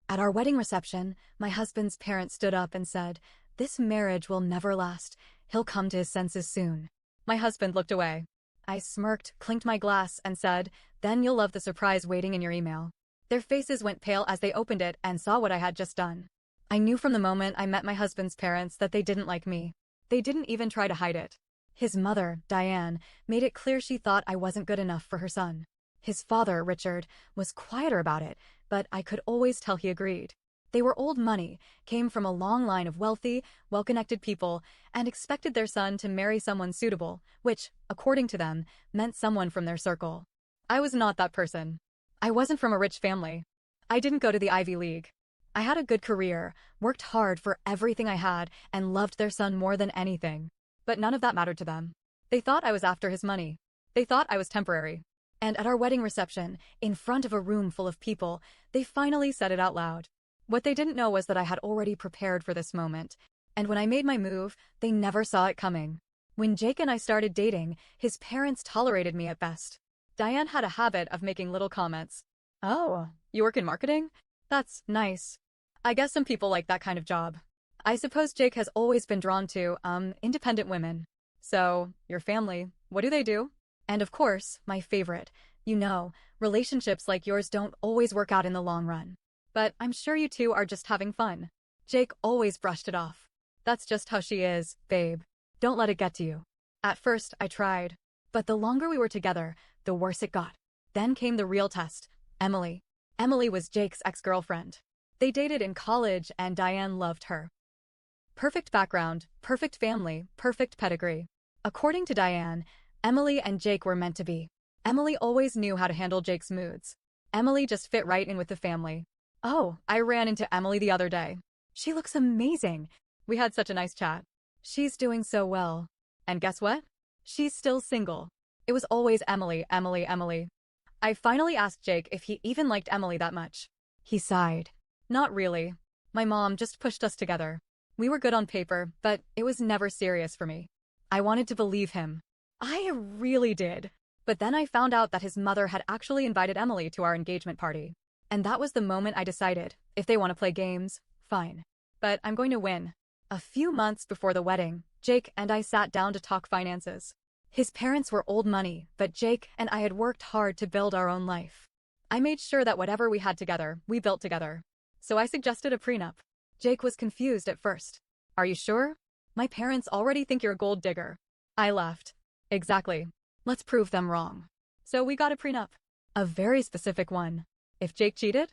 At our wedding reception, my husband's parents stood up and said, "This marriage will never last. He'll come to his senses soon." My husband looked away. I smirked, clinked my glass, and said, "Then you'll love the surprise waiting in your email." Their faces went pale as they opened it and saw what I had just done. I knew from the moment I met my husband's parents that they didn't like me. They didn't even try to hide it. His mother, Diane, made it clear she thought I wasn't good enough for her son. His father, Richard, was quieter about it, but I could always tell he agreed. They were old money, came from a long line of wealthy, well-connected people, and expected their son to marry someone suitable, which, according to them, meant someone from their circle. I was not that person. I wasn't from a rich family. I didn't go to the Ivy League. I had a good career, worked hard for everything I had, and loved their son more than anything. But none of that mattered to them. They thought I was after his money. They thought I was temporary. And at our wedding reception, in front of a room full of people, they finally said it out loud. What they didn't know was that I had already prepared for this moment. And when I made my move, they never saw it coming. When Jake and I started dating, his parents tolerated me at best. Diane had a habit of making little comments. "Oh, you work in marketing? That's nice. I guess some people like that kind of job." I suppose Jake has always been drawn to, independent women. "So, your family, what do they do?" And of course, my favorite, relationships like yours don't always work out in the long run. But I'm sure you two are just having fun. Jake always brushed it off. "That's just how she is, babe. Don't let it get to you." At first, I tried. But the longer we were together, the worse it got. Then came the real test, Emily. Emily was Jake's ex-girlfriend. They dated in college and Diane loved her. Perfect background, perfect family, perfect pedigree. According to Diane, Emily and Jake were meant to be. Emily always knew how to handle Jake's moods. Emily just fit right in with the family. Oh, I ran into Emily the other day. She looks amazing. We had such a nice chat. She's doing so well. And guess what? She's still single. It was always Emily, Emily, Emily. I finally asked Jake if he even liked Emily that much. He sighed. "Not really. My mom just pushed us together. We were good on paper, but it was never serious for me." I wanted to believe him. I really did. But then I found out that his mother had actually invited Emily to our engagement party. And that was the moment I decided, if they want to play games, fine. But I'm going to win. A few months before the wedding, Jake and I sat down to talk finances. His parents were old money, but Jake and I had worked hard to build our own life. I made sure that whatever we had together, we built together. So I suggested a prenup. Jake was confused at first. "Are you sure? My parents already think you're a gold digger." I laughed. "Exactly. Let's prove them wrong." So we got a prenup. A very specific one. If Jake cheated,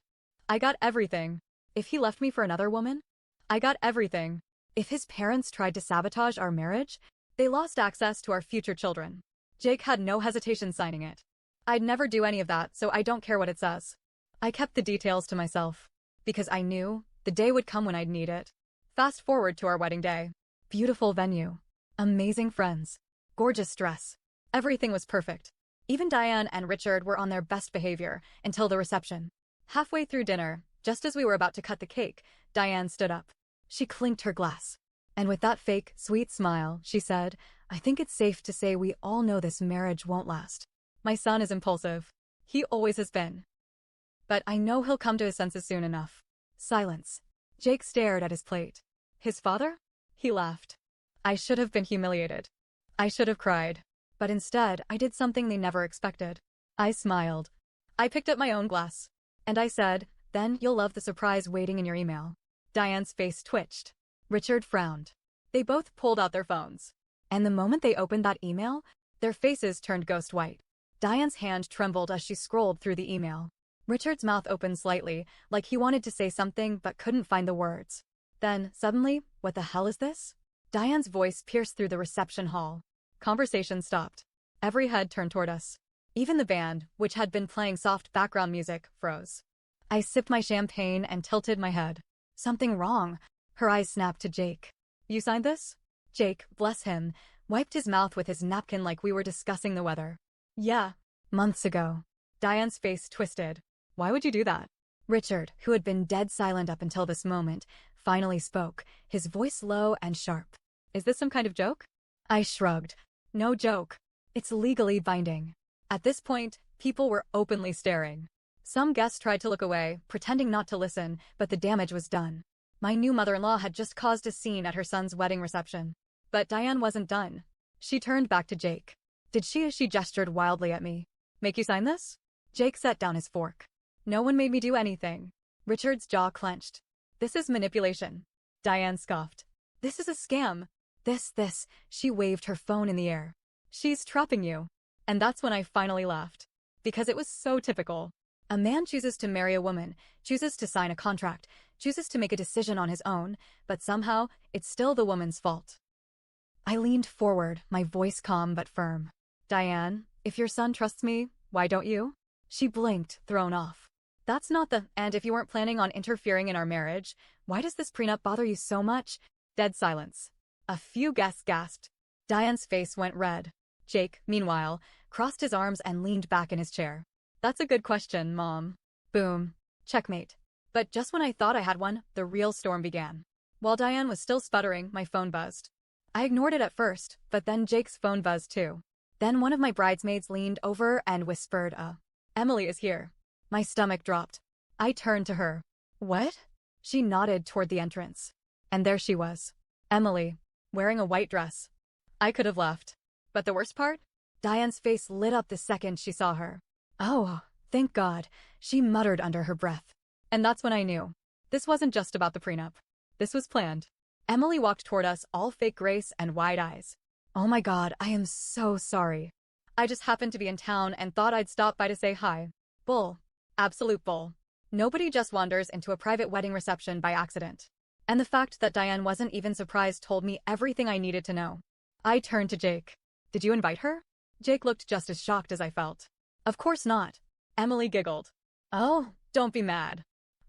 I got everything. If he left me for another woman, I got everything. If his parents tried to sabotage our marriage, they lost access to our future children. Jake had no hesitation signing it. I'd never do any of that, so I don't care what it says. I kept the details to myself. Because I knew the day would come when I'd need it. Fast forward to our wedding day. Beautiful venue. Amazing friends. Gorgeous dress. Everything was perfect. Even Diane and Richard were on their best behavior until the reception. Halfway through dinner, just as we were about to cut the cake, Diane stood up. She clinked her glass. And with that fake, sweet smile, she said, "I think it's safe to say we all know this marriage won't last. My son is impulsive. He always has been. But I know he'll come to his senses soon enough." Silence. Jake stared at his plate. His father? He laughed. I should have been humiliated. I should have cried. But instead, I did something they never expected. I smiled. I picked up my own glass. And I said, "Then you'll love the surprise waiting in your email." Diane's face twitched. Richard frowned. They both pulled out their phones. And the moment they opened that email, their faces turned ghost white. Diane's hand trembled as she scrolled through the email. Richard's mouth opened slightly, like he wanted to say something but couldn't find the words. Then, suddenly, "What the hell is this?" Diane's voice pierced through the reception hall. Conversation stopped. Every head turned toward us. Even the band, which had been playing soft background music, froze. I sipped my champagne and tilted my head. "Something wrong." Her eyes snapped to Jake. "You signed this?" Jake, bless him, wiped his mouth with his napkin like we were discussing the weather. "Yeah. Months ago." Diane's face twisted. "Why would you do that?" Richard, who had been dead silent up until this moment, finally spoke, his voice low and sharp. "Is this some kind of joke?" I shrugged. "No joke. It's legally binding." At this point, people were openly staring. Some guests tried to look away, pretending not to listen, but the damage was done. My new mother-in-law had just caused a scene at her son's wedding reception. But Diane wasn't done. She turned back to Jake. Did she gestured wildly at me. Make you sign this? Jake set down his fork. No one made me do anything. Richard's jaw clenched. This is manipulation. Diane scoffed. This is a scam. This, she waved her phone in the air. She's trapping you. And that's when I finally laughed. Because it was so typical. A man chooses to marry a woman, chooses to sign a contract, chooses to make a decision on his own, but somehow, it's still the woman's fault. I leaned forward, my voice calm but firm. Diane, if your son trusts me, why don't you? She blinked, thrown off. That's not the, and if you weren't planning on interfering in our marriage, why does this prenup bother you so much? Dead silence. A few guests gasped. Diane's face went red. Jake, meanwhile, crossed his arms and leaned back in his chair. That's a good question, Mom. Boom. Checkmate. But just when I thought I had one, the real storm began. While Diane was still sputtering, my phone buzzed. I ignored it at first, but then Jake's phone buzzed too. Then one of my bridesmaids leaned over and whispered, Emily is here. My stomach dropped. I turned to her. What? She nodded toward the entrance. And there she was. Emily, wearing a white dress. I could have left. But the worst part? Diane's face lit up the second she saw her. Oh, thank God, she muttered under her breath. And that's when I knew. This wasn't just about the prenup. This was planned. Emily walked toward us, all fake grace and wide eyes. Oh my God, I am so sorry. I just happened to be in town and thought I'd stop by to say hi. Bull. Absolute bull. Nobody just wanders into a private wedding reception by accident. And the fact that Diane wasn't even surprised told me everything I needed to know. I turned to Jake. Did you invite her? Jake looked just as shocked as I felt. Of course not. Emily giggled. Oh, don't be mad.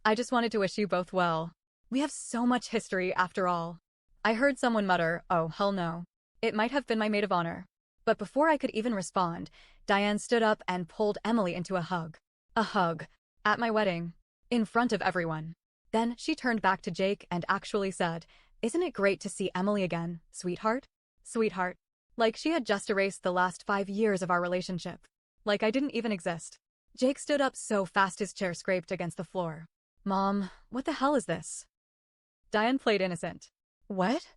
I just wanted to wish you both well. We have so much history after all. I heard someone mutter, oh, hell no. It might have been my maid of honor. But before I could even respond, Diane stood up and pulled Emily into a hug. A hug. At my wedding. In front of everyone. Then she turned back to Jake and actually said, isn't it great to see Emily again, sweetheart? Sweetheart. Like she had just erased the last 5 years of our relationship. Like I didn't even exist. Jake stood up so fast his chair scraped against the floor. Mom, what the hell is this? Diane played innocent. What?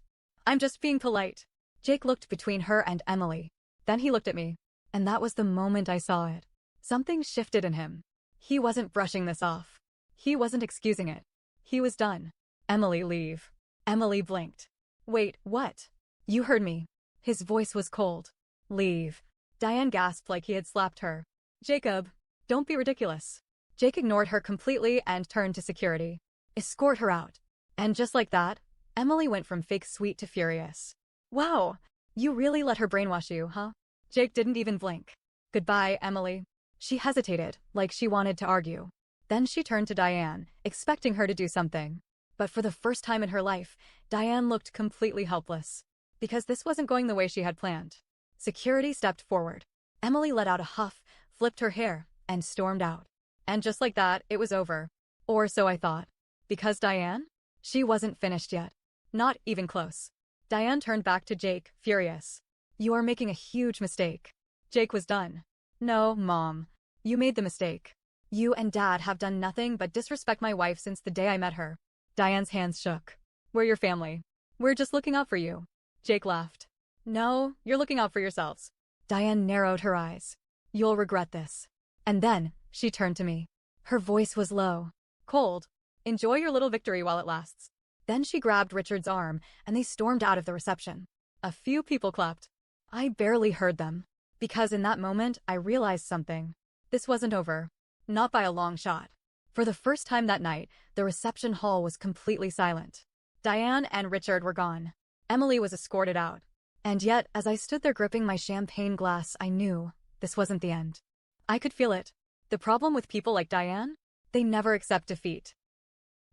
I'm just being polite. Jake looked between her and Emily. Then he looked at me. And that was the moment I saw it. Something shifted in him. He wasn't brushing this off. He wasn't excusing it. He was done. Emily, leave. Emily blinked. Wait, what? You heard me. His voice was cold. Leave. Diane gasped like he had slapped her. Jacob, don't be ridiculous. Jake ignored her completely and turned to security. Escort her out. And just like that, Emily went from fake sweet to furious. Wow, you really let her brainwash you, huh? Jake didn't even blink. Goodbye, Emily. She hesitated, like she wanted to argue. Then she turned to Diane, expecting her to do something. But for the first time in her life, Diane looked completely helpless. Because this wasn't going the way she had planned. Security stepped forward. Emily let out a huff, flipped her hair, and stormed out. And just like that, it was over. Or so I thought. Because Diane? She wasn't finished yet. Not even close. Diane turned back to Jake, furious. You are making a huge mistake. Jake was done. No, Mom. You made the mistake. You and Dad have done nothing but disrespect my wife since the day I met her. Diane's hands shook. We're your family. We're just looking out for you. Jake laughed. No, you're looking out for yourselves. Diane narrowed her eyes. You'll regret this. And then, she turned to me. Her voice was low. Cold. Enjoy your little victory while it lasts. Then she grabbed Richard's arm, and they stormed out of the reception. A few people clapped. I barely heard them. Because in that moment, I realized something. This wasn't over. Not by a long shot. For the first time that night, the reception hall was completely silent. Diane and Richard were gone. Emily was escorted out. And yet, as I stood there gripping my champagne glass, I knew this wasn't the end. I could feel it. The problem with people like Diane? They never accept defeat.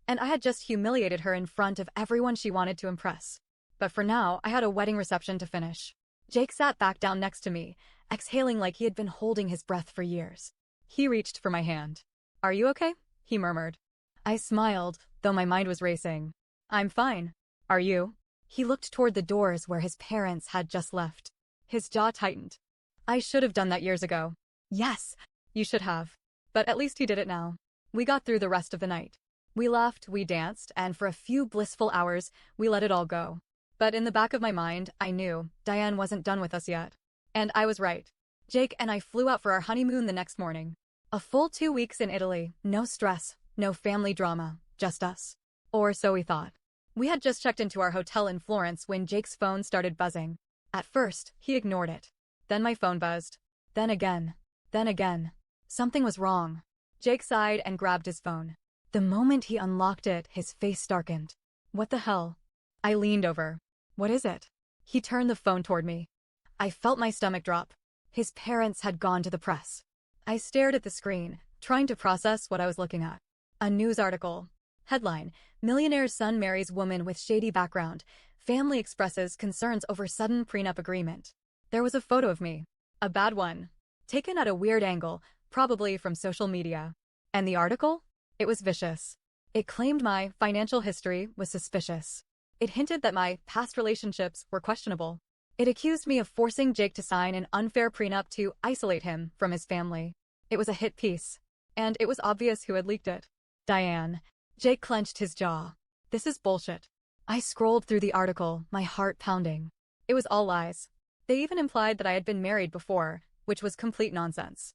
And I had just humiliated her in front of everyone she wanted to impress. But for now, I had a wedding reception to finish. Jake sat back down next to me, exhaling like he had been holding his breath for years. He reached for my hand. Are you okay? He murmured. I smiled, though my mind was racing. I'm fine. Are you? He looked toward the doors where his parents had just left. His jaw tightened. I should have done that years ago. Yes, you should have. But at least he did it now. We got through the rest of the night. We laughed, we danced, and for a few blissful hours, we let it all go. But in the back of my mind, I knew Diane wasn't done with us yet. And I was right. Jake and I flew out for our honeymoon the next morning. A full 2 weeks in Italy, no stress, no family drama, just us. Or so we thought. We had just checked into our hotel in Florence when Jake's phone started buzzing. At first, he ignored it. Then my phone buzzed. Then again. Then again. Something was wrong. Jake sighed and grabbed his phone. The moment he unlocked it, his face darkened. What the hell? I leaned over. What is it? He turned the phone toward me. I felt my stomach drop. His parents had gone to the press. I stared at the screen, trying to process what I was looking at. A news article. Headline: Millionaire's son marries woman with shady background. Family expresses concerns over sudden prenup agreement. There was a photo of me. A bad one. Taken at a weird angle, probably from social media. And the article? It was vicious. It claimed my financial history was suspicious. It hinted that my past relationships were questionable. It accused me of forcing Jake to sign an unfair prenup to isolate him from his family. It was a hit piece. And it was obvious who had leaked it. Diane. Jake clenched his jaw. This is bullshit. I scrolled through the article, my heart pounding. It was all lies. They even implied that I had been married before, which was complete nonsense.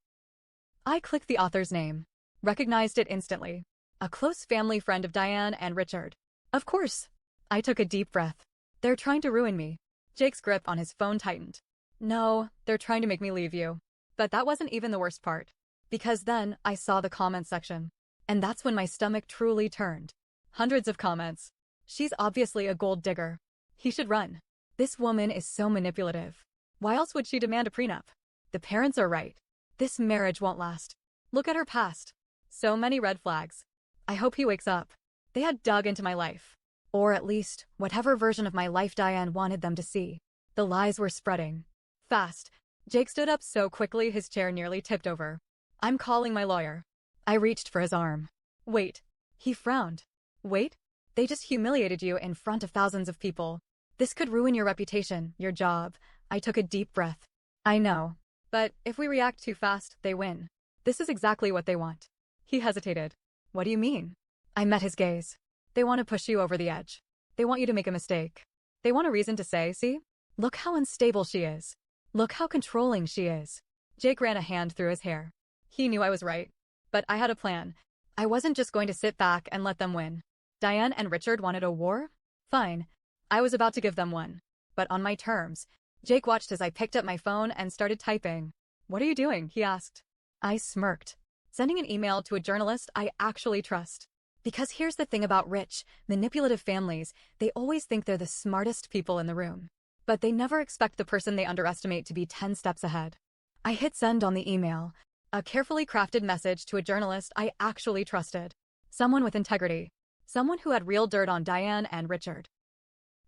I clicked the author's name. Recognized it instantly. A close family friend of Diane and Richard. Of course. I took a deep breath. They're trying to ruin me. Jake's grip on his phone tightened. No, they're trying to make me leave you. But that wasn't even the worst part. Because then I saw the comment section. And that's when my stomach truly turned. Hundreds of comments. She's obviously a gold digger. He should run. This woman is so manipulative. Why else would she demand a prenup? The parents are right. This marriage won't last. Look at her past. So many red flags. I hope he wakes up. They had dug into my life. Or at least, whatever version of my life Diane wanted them to see. The lies were spreading. Fast. Jake stood up so quickly his chair nearly tipped over. I'm calling my lawyer. I reached for his arm. Wait. He frowned. Wait? They just humiliated you in front of thousands of people. This could ruin your reputation, your job. I took a deep breath. I know. But if we react too fast, they win. This is exactly what they want. He hesitated. What do you mean? I met his gaze. They want to push you over the edge. They want you to make a mistake. They want a reason to say, see? Look how unstable she is. Look how controlling she is. Jake ran a hand through his hair. He knew I was right. But I had a plan. I wasn't just going to sit back and let them win. Diane and Richard wanted a war? Fine. I was about to give them one. But on my terms. Jake watched as I picked up my phone and started typing. What are you doing? He asked. I smirked. Sending an email to a journalist I actually trust. Because here's the thing about rich, manipulative families, they always think they're the smartest people in the room. But they never expect the person they underestimate to be 10 steps ahead. I hit send on the email. A carefully crafted message to a journalist I actually trusted. Someone with integrity. Someone who had real dirt on Diane and Richard.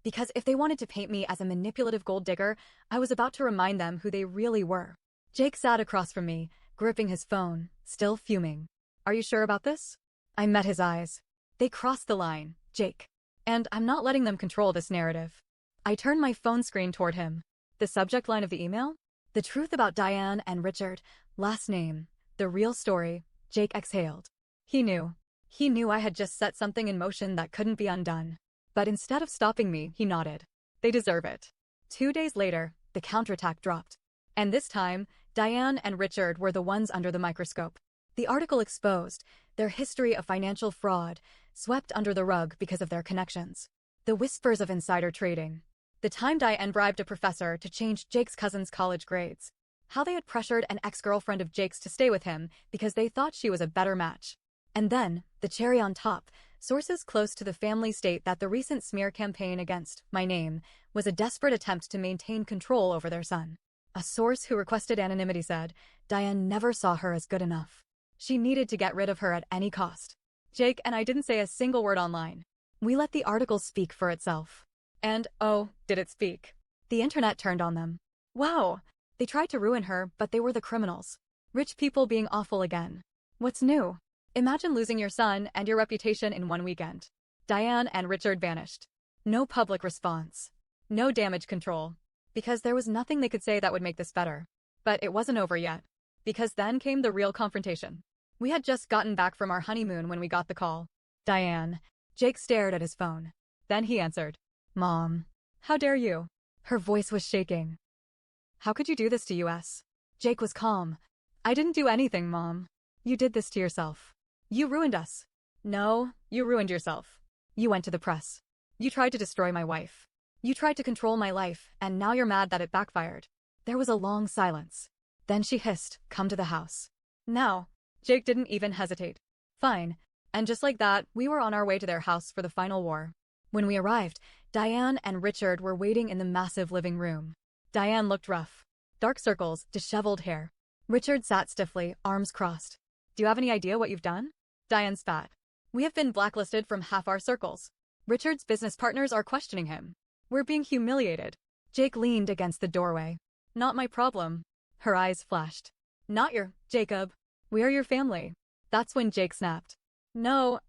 Because if they wanted to paint me as a manipulative gold digger, I was about to remind them who they really were. Jake sat across from me, gripping his phone, still fuming. Are you sure about this? I met his eyes. They crossed the line, Jake. And I'm not letting them control this narrative. I turned my phone screen toward him. The subject line of the email? The truth about Diane and Richard. Last name. The real story. Jake exhaled. He knew. He knew I had just set something in motion that couldn't be undone. But instead of stopping me, he nodded. They deserve it. 2 days later, the counterattack dropped. And this time, Diane and Richard were the ones under the microscope. The article exposed their history of financial fraud, swept under the rug because of their connections. The whispers of insider trading. The time Diane bribed a professor to change Jake's cousin's college grades. How they had pressured an ex-girlfriend of Jake's to stay with him because they thought she was a better match. And then, the cherry on top, sources close to the family state that the recent smear campaign against my name was a desperate attempt to maintain control over their son. A source who requested anonymity said, Diane never saw her as good enough. She needed to get rid of her at any cost. Jake and I didn't say a single word online. We let the article speak for itself. And, oh, did it speak. The internet turned on them. Wow! They tried to ruin her, but they were the criminals. Rich people being awful again. What's new? Imagine losing your son and your reputation in one weekend. Diane and Richard vanished. No public response. No damage control. Because there was nothing they could say that would make this better. But it wasn't over yet. Because then came the real confrontation. We had just gotten back from our honeymoon when we got the call. Diane. Jake stared at his phone. Then he answered. Mom. How dare you? Her voice was shaking. How could you do this to us? Jake was calm. I didn't do anything, Mom. You did this to yourself. You ruined us. No, you ruined yourself. You went to the press. You tried to destroy my wife. You tried to control my life, and now you're mad that it backfired. There was a long silence. Then she hissed, come to the house. Now. Jake didn't even hesitate. Fine. And just like that, we were on our way to their house for the final war. When we arrived, Diane and Richard were waiting in the massive living room. Diane looked rough. Dark circles, disheveled hair. Richard sat stiffly, arms crossed. Do you have any idea what you've done? Diane spat. We have been blacklisted from half our circles. Richard's business partners are questioning him. We're being humiliated. Jake leaned against the doorway. Not my problem. Her eyes flashed. Not your, Jacob. We are your family. That's when Jake snapped. No,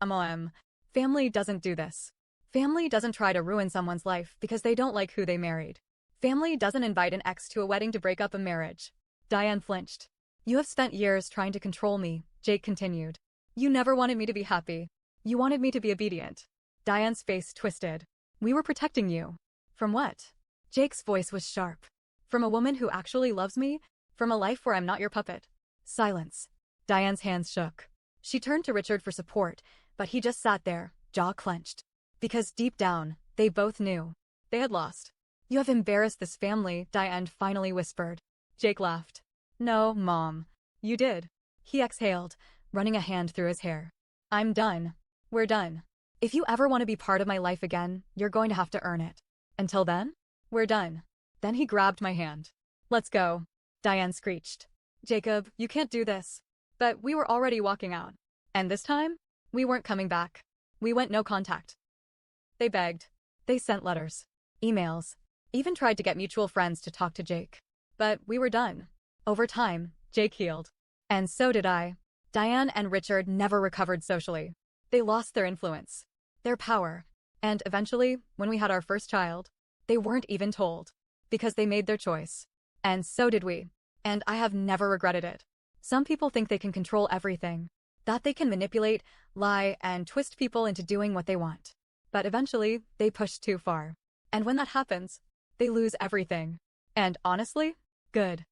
family doesn't do this. Family doesn't try to ruin someone's life because they don't like who they married. Family doesn't invite an ex to a wedding to break up a marriage. Diane flinched. You have spent years trying to control me, Jake continued. You never wanted me to be happy. You wanted me to be obedient. Diane's face twisted. We were protecting you. From what? Jake's voice was sharp. From a woman who actually loves me? From a life where I'm not your puppet? Silence. Diane's hands shook. She turned to Richard for support, but he just sat there, jaw clenched. Because deep down, they both knew. They had lost. You have embarrassed this family, Diane finally whispered. Jake laughed. No, Mom. You did. He exhaled, running a hand through his hair. I'm done. We're done. If you ever want to be part of my life again, you're going to have to earn it. Until then, we're done. Then he grabbed my hand. Let's go. Diane screeched. Jacob, you can't do this. But we were already walking out. And this time, we weren't coming back. We went no contact. They begged. They sent letters. Emails. Even tried to get mutual friends to talk to Jake. But we were done. Over time, Jake healed. And so did I. Diane and Richard never recovered socially. They lost their influence. Their power. And eventually, when we had our first child, they weren't even told. Because they made their choice. And so did we. And I have never regretted it. Some people think they can control everything. That they can manipulate, lie, and twist people into doing what they want. But eventually, they push too far. And when that happens, they lose everything. And honestly, good.